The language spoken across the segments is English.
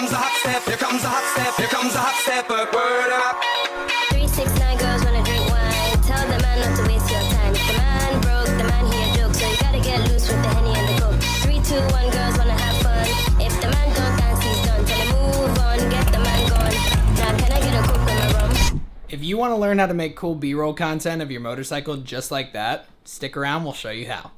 comes the hot step, here comes the hot step, here comes the hot step, word up. 369 girls wanna drink wine. Tell the man not to waste your time. If the man broke, the man he a joke, so you gotta get loose with the Henny and the Coke. 3, 2, 1, girls wanna have fun. If the man don't dance, he's done. Tell him move on, get the man gone. Now can I get a Coke with my rum? If you want to learn how to make cool B-roll content of your motorcycle just like that, stick around, we'll show you how.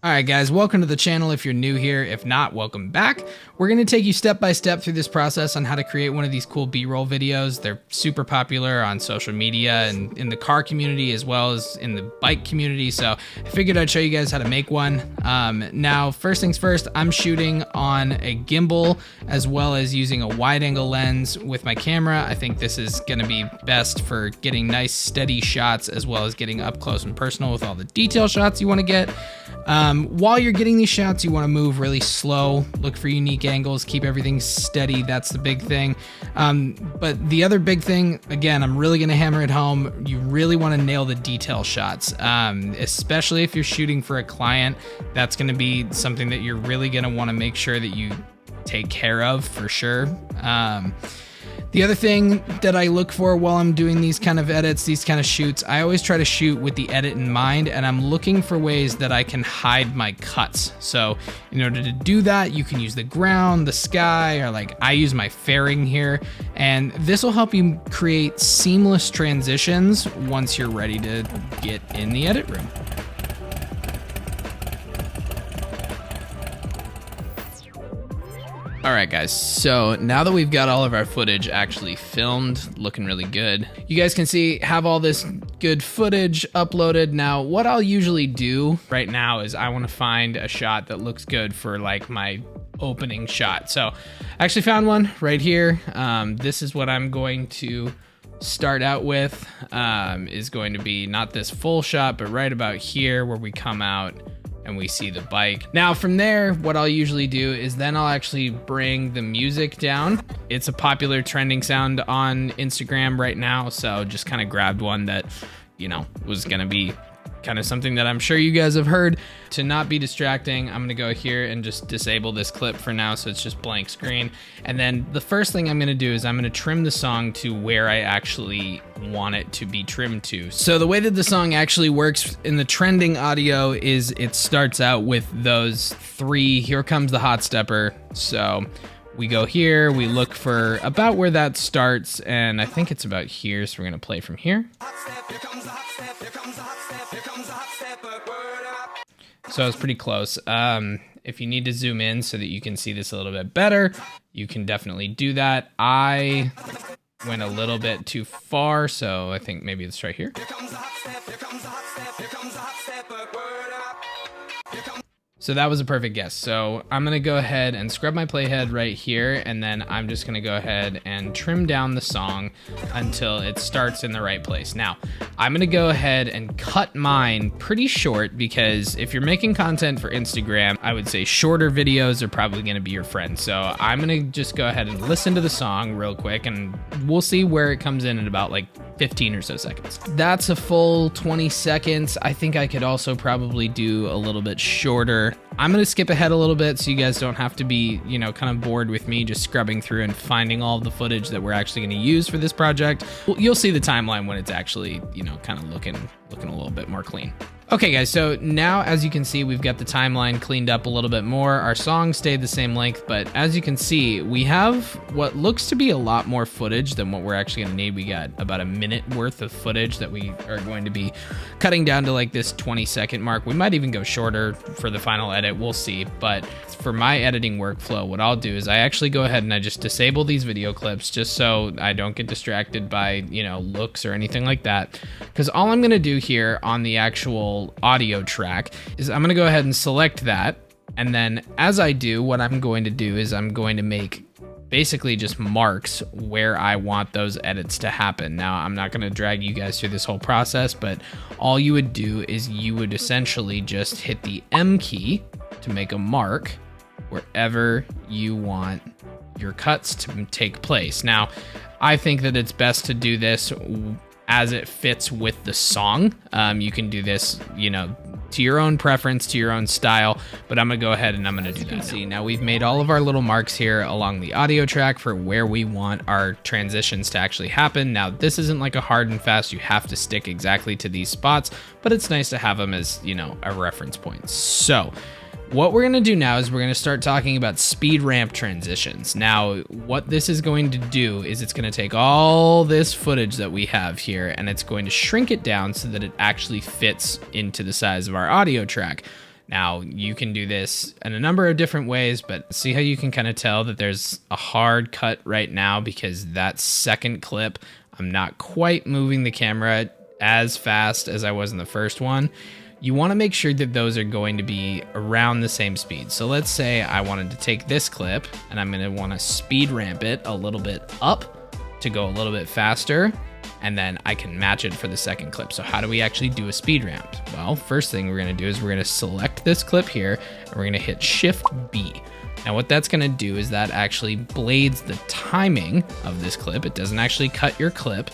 Alright guys, welcome to the channel if you're new here. If not, welcome back. We're going to take you step by step through this process on how to create one of these cool B-roll videos. They're super popular on social media and in the car community as well as in the bike community, so I figured I'd show you guys how to make one. Now, first things first, I'm shooting on a gimbal as well as using a wide angle lens with my camera. I think this is going to be best for getting nice steady shots as well as getting up close and personal with all the detail shots you want to get. While you're getting these shots, you want to move really slow, look for unique angles, keep everything steady. That's the big thing. But the other big thing, again, I'm really going to hammer it home. You really want to nail the detail shots, especially if you're shooting for a client. That's going to be something that you're really going to want to make sure that you take care of for sure. The other thing that I look for while I'm doing these kind of edits, these kind of shoots, I always try to shoot with the edit in mind, and I'm looking for ways that I can hide my cuts. So in order to do that, you can use the ground, the sky, or like I use my fairing here, and this will help you create seamless transitions once you're ready to get in the edit room. All right, guys, so now that we've got all of our footage actually filmed, looking really good, you guys can see, have all this good footage uploaded. Now, what I'll usually do right now is I want to find a shot that looks good for like my opening shot. So I actually found one right here. This is what I'm going to start out with, is going to be not this full shot, but right about here where we come out and we see the bike. Now from there, what I'll usually do is then I'll actually bring the music down. It's a popular trending sound on Instagram right now, so just kind of grabbed one that, you know, was gonna be kind of something that I'm sure you guys have heard. To not be distracting, I'm gonna go here and just disable this clip for now, so it's just blank screen. And then the first thing I'm gonna do is I'm gonna trim the song to where I actually want it to be trimmed to. So the way that the song actually works in the trending audio is it starts out with those three, here comes the hot stepper. So we go here, we look for about where that starts, and I think it's about here, so we're gonna play from here. So it's pretty close. If you need to zoom in so that you can see this a little bit better, you can definitely do that. I went a little bit too far, so I think maybe it's right here. So that was a perfect guess. So I'm gonna go ahead and scrub my playhead right here, and then I'm just gonna go ahead and trim down the song until it starts in the right place. Now, I'm gonna go ahead and cut mine pretty short, because if you're making content for Instagram, I would say shorter videos are probably gonna be your friend. So I'm gonna just go ahead and listen to the song real quick, and we'll see where it comes in about like 15 or so seconds. That's a full 20 seconds. I think I could also probably do a little bit shorter. I'm gonna skip ahead a little bit so you guys don't have to be, you know, kind of bored with me just scrubbing through and finding all of the footage that we're actually gonna use for this project. Well, you'll see the timeline when it's actually, you know, kind of looking a little bit more clean. Okay guys, so now as you can see, we've got the timeline cleaned up a little bit more. Our song stayed the same length, but as you can see, we have what looks to be a lot more footage than what we're actually gonna need. We got about a minute worth of footage that we are going to be cutting down to like this 20-second mark. We might even go shorter for the final edit, we'll see. But for my editing workflow, what I'll do is I actually go ahead and I just disable these video clips just so I don't get distracted by, you know, looks or anything like that. Because all I'm gonna do here on the actual audio track is I'm gonna go ahead and select that, and then as I do, what I'm going to do is I'm going to make basically just marks where I want those edits to happen. Now, I'm not gonna drag you guys through this whole process, but all you would do is you would essentially just hit the M key to make a mark wherever you want your cuts to take place. Now, I think that it's best to do this as it fits with the song. You can do this, to your own preference, to your own style, but I'm gonna go ahead and I'm gonna do that. See, now we've made all of our little marks here along the audio track for where we want our transitions to actually happen. Now, this isn't like a hard and fast, you have to stick exactly to these spots, but it's nice to have them as, a reference point. So, what we're going to do now is we're going to start talking about speed ramp transitions. Now, what this is going to do is it's going to take all this footage that we have here and it's going to shrink it down so that it actually fits into the size of our audio track. Now, you can do this in a number of different ways, but see how you can kind of tell that there's a hard cut right now because that second clip, I'm not quite moving the camera as fast as I was in the first one. You want to make sure that those are going to be around the same speed. So let's say I wanted to take this clip and I'm going to want to speed ramp it a little bit up to go a little bit faster, and then I can match it for the second clip. So how do we actually do a speed ramp? Well, first thing we're going to do is we're going to select this clip here and we're going to hit Shift B. Now what that's going to do is that actually blades the timing of this clip. It doesn't actually cut your clip.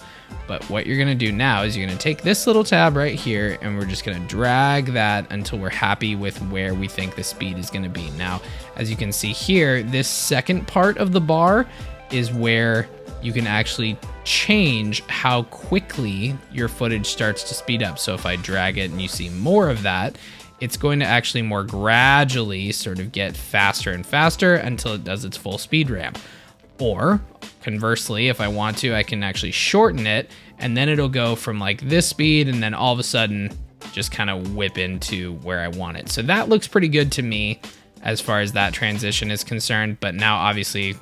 But what you're gonna do now is you're gonna take this little tab right here and we're just gonna drag that until we're happy with where we think the speed is gonna be. Now, as you can see here, this second part of the bar is where you can actually change how quickly your footage starts to speed up. So if I drag it and you see more of that, it's going to actually more gradually sort of get faster and faster until it does its full speed ramp. Or conversely, if I want to, I can actually shorten it and then it'll go from like this speed and then all of a sudden just kind of whip into where I want it. So that looks pretty good to me as far as that transition is concerned. But now obviously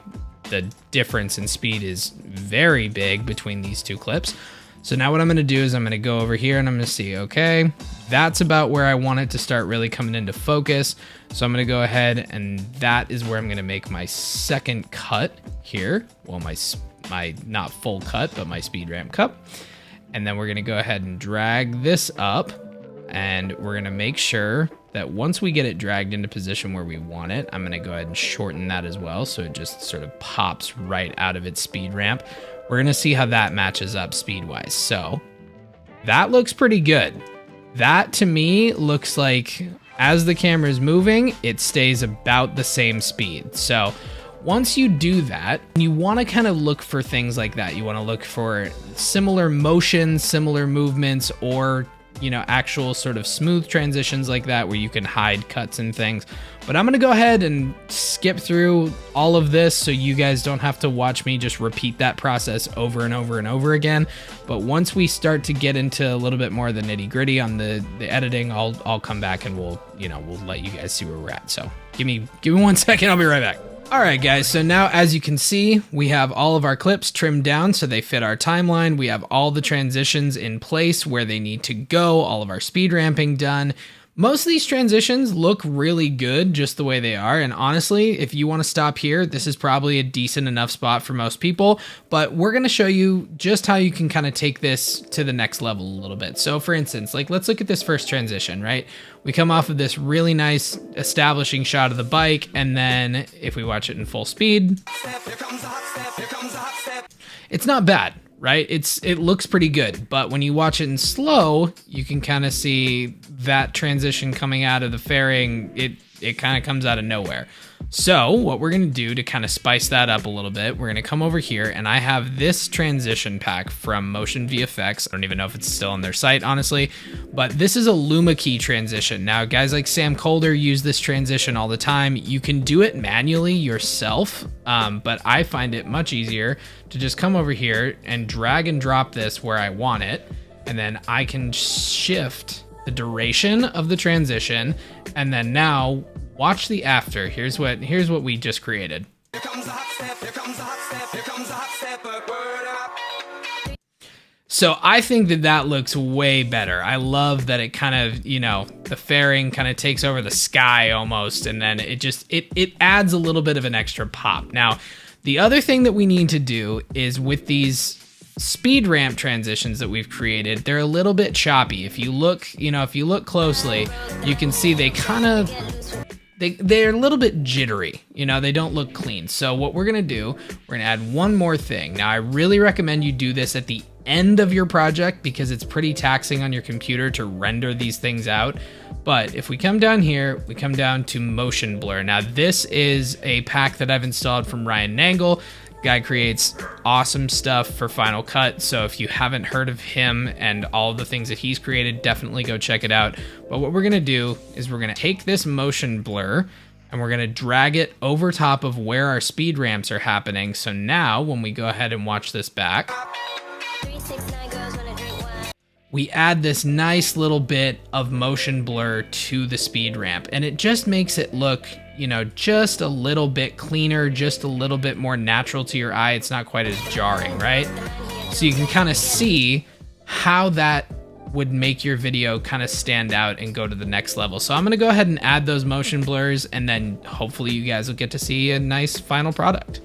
the difference in speed is very big between these two clips. So now what I'm gonna do is I'm gonna go over here and I'm gonna see, okay, that's about where I want it to start really coming into focus. So I'm gonna go ahead and that is where I'm gonna make my second cut here. Well, my not full cut, but my speed ramp cut. And then we're gonna go ahead and drag this up and we're gonna make sure that once we get it dragged into position where we want it, I'm gonna go ahead and shorten that as well. So it just sort of pops right out of its speed ramp. We're gonna see how that matches up speed-wise. So that looks pretty good. That to me looks like as the camera is moving, it stays about the same speed. So once you do that, you wanna kind of look for things like that. You wanna look for similar motions, similar movements, or actual sort of smooth transitions like that where you can hide cuts and things. But I'm gonna go ahead and skip through all of this so you guys don't have to watch me just repeat that process over and over and over again. But once we start to get into a little bit more of the nitty gritty on the editing, I'll come back and we'll let you guys see where we're at. So give me 1 second, I'll be right back. All right, guys, so now as you can see, we have all of our clips trimmed down so they fit our timeline. We have all the transitions in place where they need to go, all of our speed ramping done. Most of these transitions look really good just the way they are, and honestly, if you want to stop here, this is probably a decent enough spot for most people, but we're going to show you just how you can kind of take this to the next level a little bit. So for instance, let's look at this first transition, right? We come off of this really nice establishing shot of the bike, and then if we watch it in full speed, it's not bad, right? It looks pretty good, but when you watch it in slow, you can kind of see that transition coming out of the fairing. It kind of comes out of nowhere. So what we're going to do to kind of spice that up a little bit, we're going to come over here and I have this transition pack from Motion VFX. I don't even know if it's still on their site, honestly, but this is a Luma key transition. Now, guys like Sam Kolder use this transition all the time. You can do it manually yourself, but I find it much easier to just come over here and drag and drop this where I want it. And then I can shift the duration of the transition. And then now watch the after. Here's what we just created. Here comes a hot step, here comes a hot step, here comes a hot step, word up. So I think that looks way better. I love that it kind of, the fairing kind of takes over the sky almost, and then it adds a little bit of an extra pop. Now, the other thing that we need to do is with these speed ramp transitions that we've created, they're a little bit choppy. If you look closely, you can see they kind of they're a little bit jittery, you know, they don't look clean. So what we're gonna do, we're gonna add one more thing. Now I really recommend you do this at the end of your project because it's pretty taxing on your computer to render these things out. But if we come down here, we come down to motion blur. Now this is a pack that I've installed from Ryan Nangle. Guy creates awesome stuff for Final Cut, so if you haven't heard of him and all of the things that he's created, definitely go check it out. But what we're gonna do is we're gonna take this motion blur and we're gonna drag it over top of where our speed ramps are happening. So now when we go ahead and watch this back, 369 girls wanna drink wine. we add this nice little bit of motion blur to the speed ramp, and it just makes it look, you know, just a little bit cleaner, just a little bit more natural to your eye. It's not quite as jarring, right? So you can kind of see how that would make your video kind of stand out and go to the next level. So I'm gonna go ahead and add those motion blurs, and then hopefully you guys will get to see a nice final product.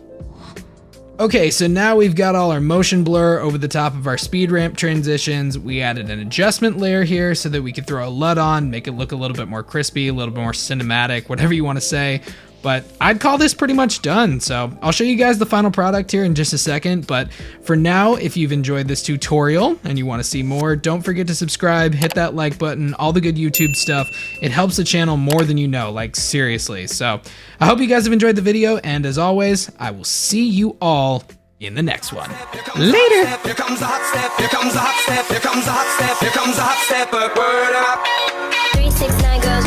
Okay, so now we've got all our motion blur over the top of our speed ramp transitions. We added an adjustment layer here so that we could throw a LUT on, make it look a little bit more crispy, a little bit more cinematic, whatever you want to say. But I'd call this pretty much done. So I'll show you guys the final product here in just a second. But for now, if you've enjoyed this tutorial and you want to see more, don't forget to subscribe, hit that like button, all the good YouTube stuff. It helps the channel more than you know, like seriously. So I hope you guys have enjoyed the video. And as always, I will see you all in the next one. Later. Here comes the hot step, here comes the hot step, here comes the hot step, here comes the hot step, word up. 369 girls